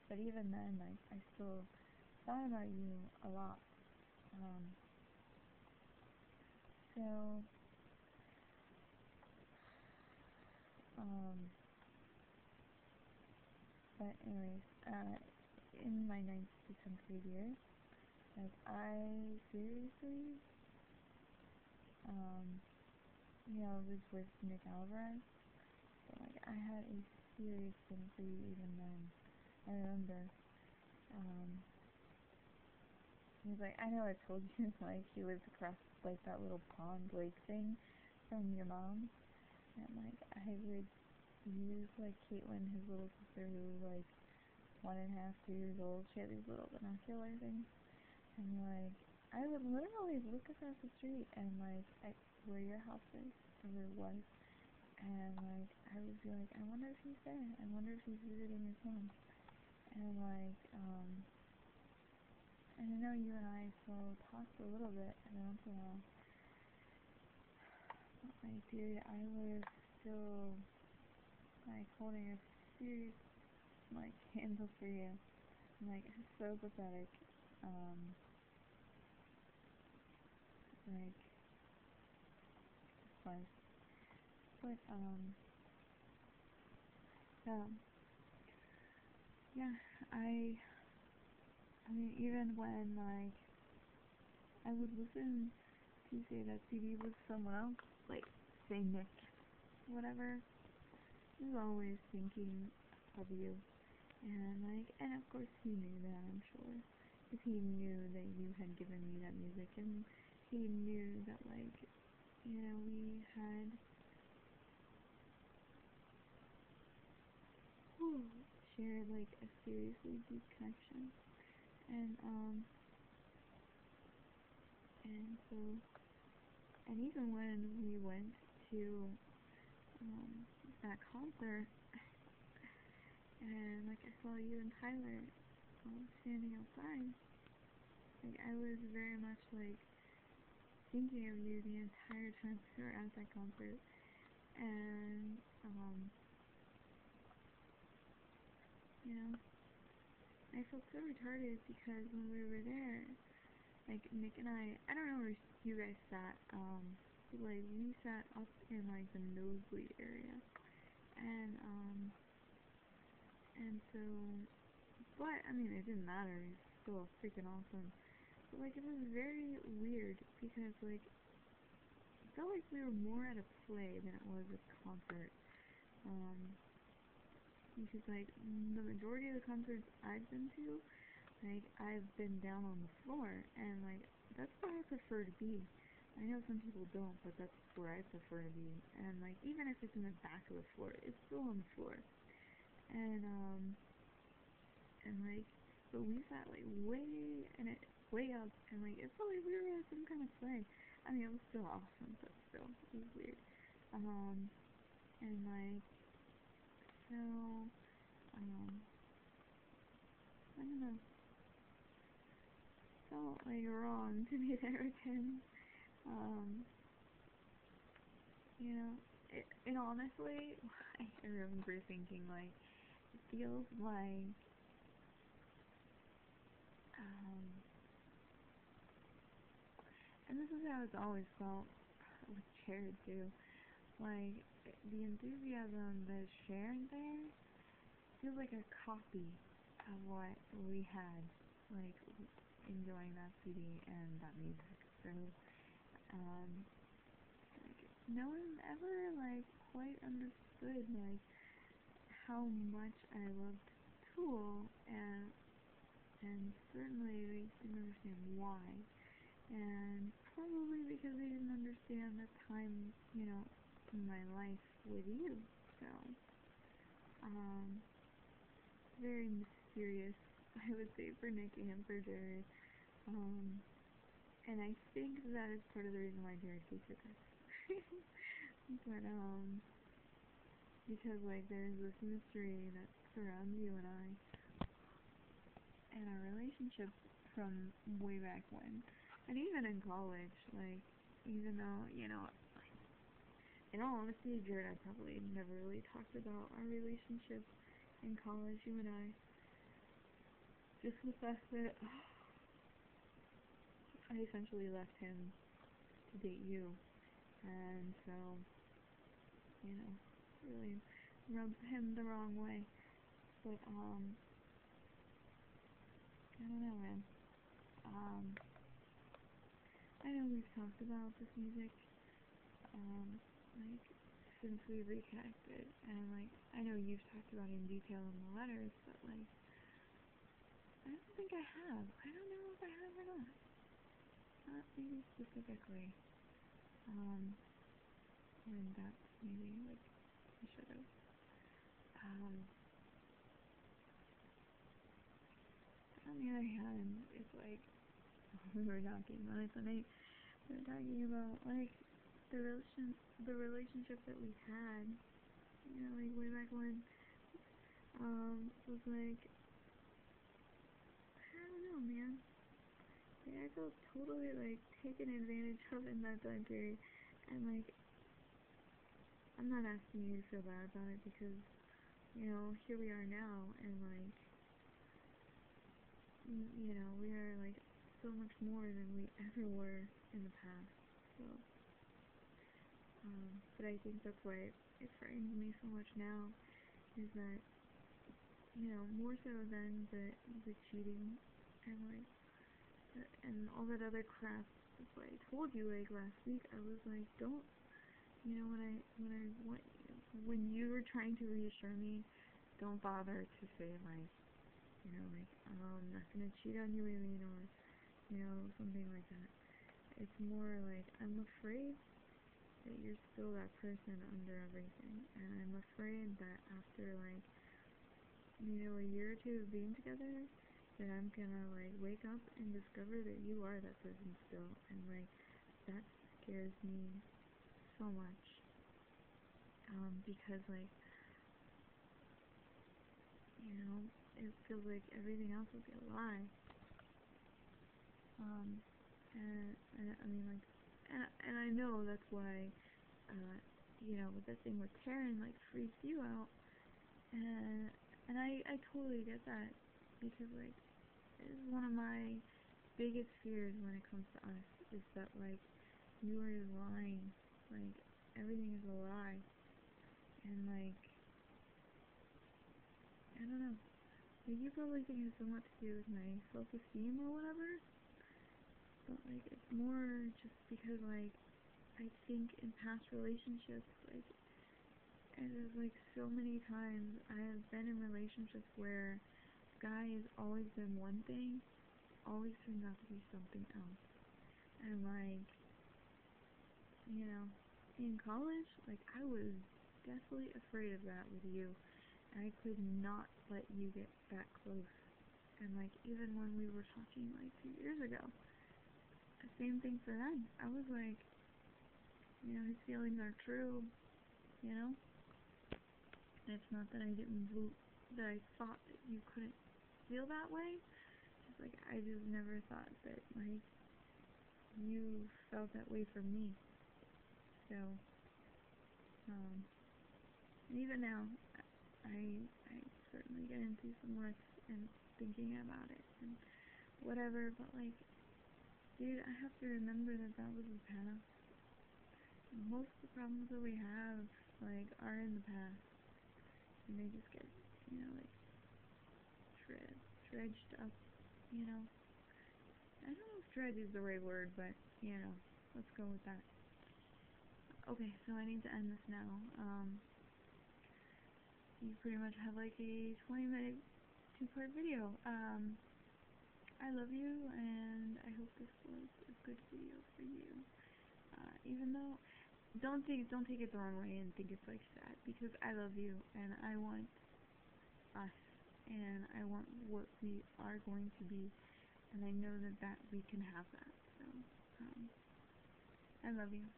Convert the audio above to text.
but even then, like, I still thought about you a lot. Um, so, um, but anyways, in my 9th to 10th grade year, like, I seriously, was with Nick Alvarez, so, like, I had a serious thing for you even then. I remember, he was like, I know I told you, like, he lived across, like, that little pond lake thing from your mom, and, like, I would use, like, Caitlin, his little sister, who was, like, 1.5, 2 years old. She had these little binocular things, and, like, I would literally look across the street and, like, where your house is, or where it was, and, like, I would be like, I wonder if he's there, I wonder if he's visiting his mom, and, like, and I know you and I still talked a little bit every once in a while, but, like, dude, I was still, like, holding a serious, like, candle for you, like, it's so pathetic, like, but, yeah, I mean, even when, like, I would listen to, say, that CD with someone else, like, say, Nick, whatever, I was always thinking of you, and, like, and of course he knew that, I'm sure, because he knew that you had given me that music, and he knew that, like, we had shared, like, a seriously deep connection, and so, and even when we went to, that concert, and, like, I saw you and Tyler, standing outside, like, I was very much, like, thinking of you the entire time we were at that concert, and, I felt so retarded because when we were there, like, Nick and I don't know where you guys sat, but, like, we sat up in, like, the nosebleed area, and so, but, I mean, it didn't matter, it was still freaking awesome, but, like, it was very weird, because, like, it felt like we were more at a play than it was a concert, because, like, the majority of the concerts I've been to, like, I've been down on the floor, and, like, that's where I prefer to be. I know some people don't, but that's where I prefer to be, and, like, even if it's in the back of the floor, it's still on the floor, and, like, but we sat, like, way up, and, like, it felt like we were at some kind of play. I mean, it was still awesome, but still, it was weird, and, like, so, I don't know, felt, like, wrong to be there with him, and honestly, I remember thinking, like, it feels like, and this is how it's always felt with Jared too, like, the enthusiasm that's shared there feels like a copy of what we had, like, enjoying that CD and that music, so, like, no one ever, like, quite understood, like, how much I loved Tool, and certainly they didn't understand why, and probably because they didn't understand the time, in my life with you, so, very mysterious, I would say, for Nick and for Jared, and I think that is part of the reason why Jared hates it, but, because, like, there's this mystery that surrounds you and I, and our relationship from way back when, and even in college, like, even though, like, in all honesty, Jared, I probably never really talked about our relationship in college, you and I, just the fact that I essentially left him to date you, and so, you know, really rubbed him the wrong way. But I don't know, man. I know we've talked about this music, like, since we reconnected, and, like, I know you've talked about it in detail in the letters, but, like, I don't think I have. I don't know if I have or not. Not maybe specifically. When that's maybe, like, I should have. But on the other hand, it's like, we were talking about it tonight, we were talking about, like, the relationship that we had, you know, like, way back when, was like, I don't know, man. Like, I felt totally, like, taken advantage of in that time period, and, like, I'm not asking you to feel bad about it, because, you know, here we are now, and, like, you know, we are, like, so much more than we ever were in the past, so, but I think that's why it frightens me so much now, is that, you know, more so than the cheating, and, like, and all that other crap. That's why I told you, like, last week, I was like, don't, you know, when you were trying to reassure me, don't bother to say, like, you know, like, oh, I'm not gonna cheat on you, Aileen, or, you know, something like that. It's more like, I'm afraid that you're still that person under everything, and I'm afraid that after, like, you know, a year or two of being together, that I'm gonna, like, wake up and discover that you are that person still, and, like, that scares me so much, because, like, you know, it feels like everything else would be a lie, and I mean, like, and I know that's why, you know, with the thing with Taryn, like, freaks you out, and I totally get that, because, like, it's one of my biggest fears when it comes to us, is that, like, you are lying, like, everything is a lie, and, like, I don't know, like, you probably think it has somewhat to do with my self-esteem or whatever, but, like, it's more just because, like, I think in past relationships, like, and there's, like, so many times I have been in relationships where the guy has always been one thing, always turned out to be something else, and, like, you know, in college, like, I was deathly afraid of that with you, and I could not let you get that close, and, like, even when we were talking, like, 2 years ago, the same thing for them. I was like, you know, his feelings are true, you know, and it's not that I thought that you couldn't feel that way, it's like, I just never thought that, like, you felt that way for me, so, even now, I certainly get into some risks and thinking about it, and whatever, but, like, dude, I have to remember that that was the past. Most of the problems that we have, like, are in the past, and they just get, you know, like, dredged up, you know. I don't know if dredge is the right word, but, you know, let's go with that. Okay, so I need to end this now. You pretty much have, like, a 20-minute 2-part video. I love you, and I hope this was a good video for you. Even though, don't take it the wrong way and think it's, like, sad, because I love you, and I want us, and I want what we are going to be, and I know that we can have that, so, I love you.